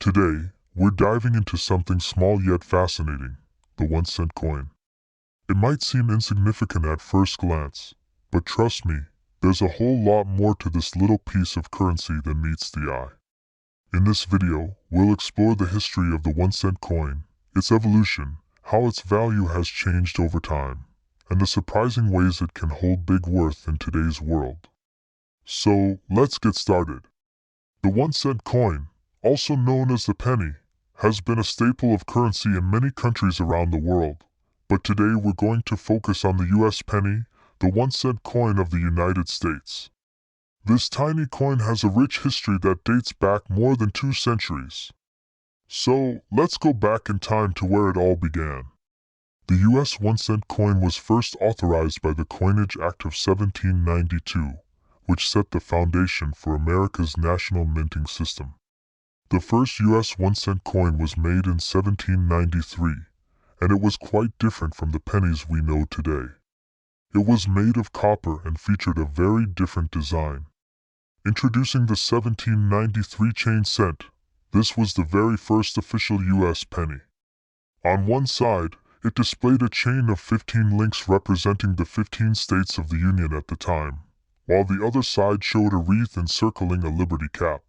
Today, we're diving into something small yet fascinating, the 1-cent coin. It might seem insignificant at first glance, but trust me, there's a whole lot more to this little piece of currency than meets the eye. In this video, we'll explore the history of the 1-cent coin, its evolution, how its value has changed over time, and the surprising ways it can hold big worth in today's world. So, let's get started. The 1-cent coin, also known as the penny, has been a staple of currency in many countries around the world, but today we're going to focus on the US penny, the 1-cent coin of the United States. This tiny coin has a rich history that dates back more than 2 centuries. So, let's go back in time to where it all began. The US 1-cent coin was first authorized by the Coinage Act of 1792, which set the foundation for America's national minting system. The first US 1-cent coin was made in 1793, and it was quite different from the pennies we know today. It was made of copper and featured a very different design. Introducing the 1793 chain cent, this was the very first official US penny. On one side, it displayed a chain of 15 links representing the 15 states of the Union at the time, while the other side showed a wreath encircling a liberty cap.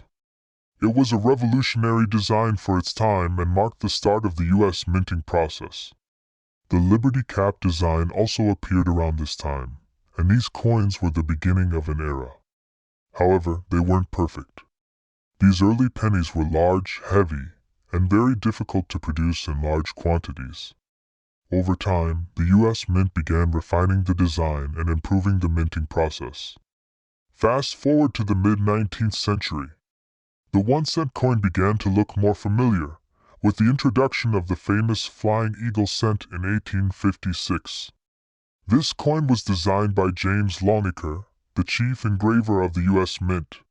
It was a revolutionary design for its time and marked the start of the US minting process. The Liberty Cap design also appeared around this time, and these coins were the beginning of an era. However, they weren't perfect. These early pennies were large, heavy, and very difficult to produce in large quantities. Over time, the US Mint began refining the design and improving the minting process. Fast forward to the mid-19th century. The 1-cent coin began to look more familiar, with the introduction of the famous Flying Eagle cent in 1856. This coin was designed by James Longacre, the chief engraver of the US Mint.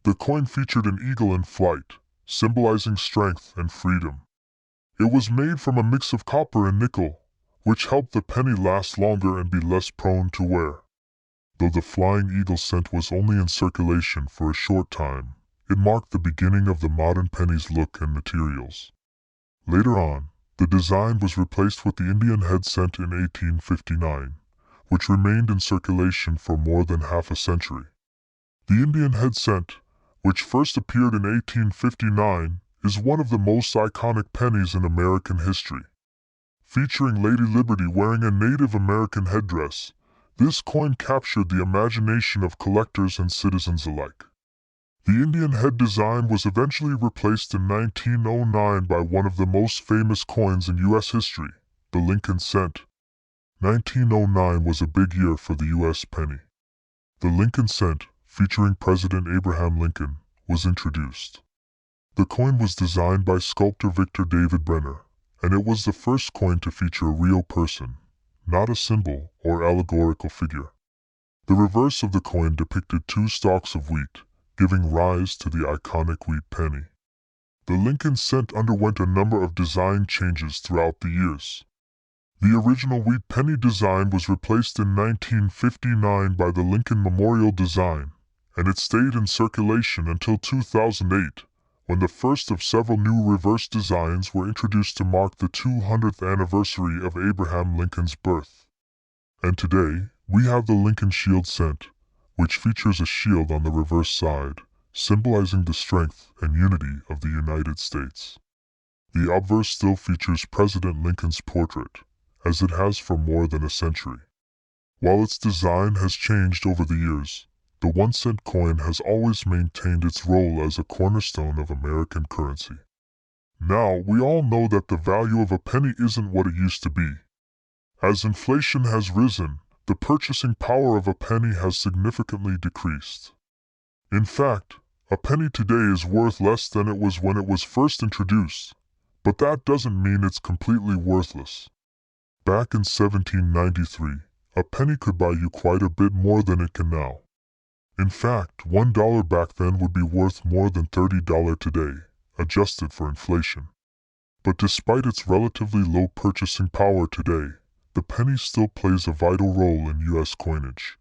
The coin featured an eagle in flight, symbolizing strength and freedom. It was made from a mix of copper and nickel, which helped the penny last longer and be less prone to wear. Though the Flying Eagle cent was only in circulation for a short time, it marked the beginning of the modern penny's look and materials. Later on, the design was replaced with the Indian head cent in 1859, which remained in circulation for more than half a century. The Indian head cent, which first appeared in 1859, is one of the most iconic pennies in American history. Featuring Lady Liberty wearing a Native American headdress, this coin captured the imagination of collectors and citizens alike. The Indian head design was eventually replaced in 1909 by one of the most famous coins in US history, the Lincoln cent. 1909 was a big year for the US penny. The Lincoln cent, featuring President Abraham Lincoln, was introduced. The coin was designed by sculptor Victor David Brenner, and it was the first coin to feature a real person, not a symbol or allegorical figure. The reverse of the coin depicted 2 stalks of wheat, giving rise to the iconic wheat penny. The Lincoln cent underwent a number of design changes throughout the years. The original wheat penny design was replaced in 1959 by the Lincoln Memorial design, and it stayed in circulation until 2008, when the first of several new reverse designs were introduced to mark the 200th anniversary of Abraham Lincoln's birth. And today, we have the Lincoln Shield cent, which features a shield on the reverse side, symbolizing the strength and unity of the United States. The obverse still features President Lincoln's portrait, as it has for more than a century. While its design has changed over the years, the 1-cent coin has always maintained its role as a cornerstone of American currency. Now, we all know that the value of a penny isn't what it used to be. As inflation has risen, the purchasing power of a penny has significantly decreased. In fact, a penny today is worth less than it was when it was first introduced, but that doesn't mean it's completely worthless. Back in 1793, a penny could buy you quite a bit more than it can now. In fact, $1 back then would be worth more than $30 today, adjusted for inflation. But despite its relatively low purchasing power today, the penny still plays a vital role in US coinage.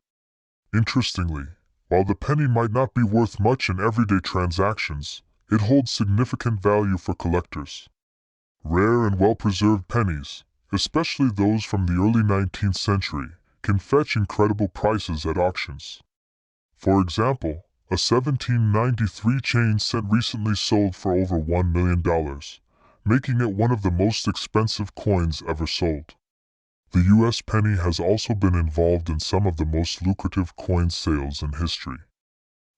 Interestingly, while the penny might not be worth much in everyday transactions, It holds significant value for collectors. Rare and well-preserved pennies, especially those from the early 19th century, can fetch incredible prices at auctions. For example, a 1793 chain set recently sold for over $1 million, making it one of the most expensive coins ever sold. The U.S. penny has also been involved in some of the most lucrative coin sales in history.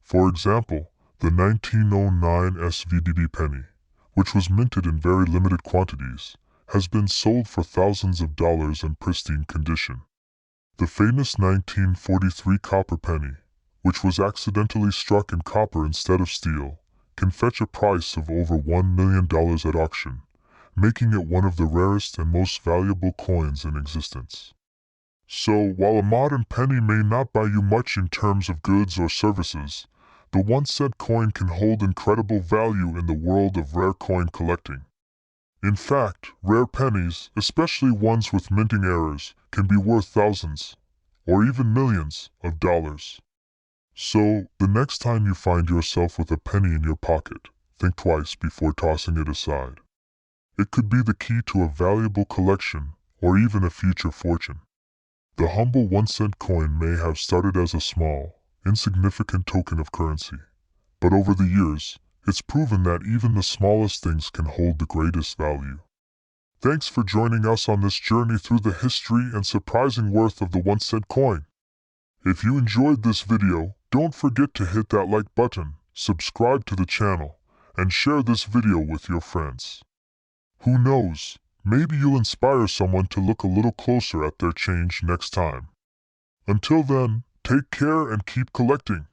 For example, the 1909 SVDB penny, which was minted in very limited quantities, has been sold for thousands of dollars in pristine condition. The famous 1943 copper penny, which was accidentally struck in copper instead of steel, can fetch a price of over $1 million at auction, making it one of the rarest and most valuable coins in existence. So, while a modern penny may not buy you much in terms of goods or services, the 1-cent coin can hold incredible value in the world of rare coin collecting. In fact, rare pennies, especially ones with minting errors, can be worth thousands, or even millions, of dollars. So, the next time you find yourself with a penny in your pocket, think twice before tossing it aside. It could be the key to a valuable collection, or even a future fortune. The humble 1-cent coin may have started as a small, insignificant token of currency, but over the years, it's proven that even the smallest things can hold the greatest value. Thanks for joining us on this journey through the history and surprising worth of the 1-cent coin. If you enjoyed this video, don't forget to hit that like button, subscribe to the channel, and share this video with your friends. Who knows, maybe you'll inspire someone to look a little closer at their change next time. Until then, take care and keep collecting.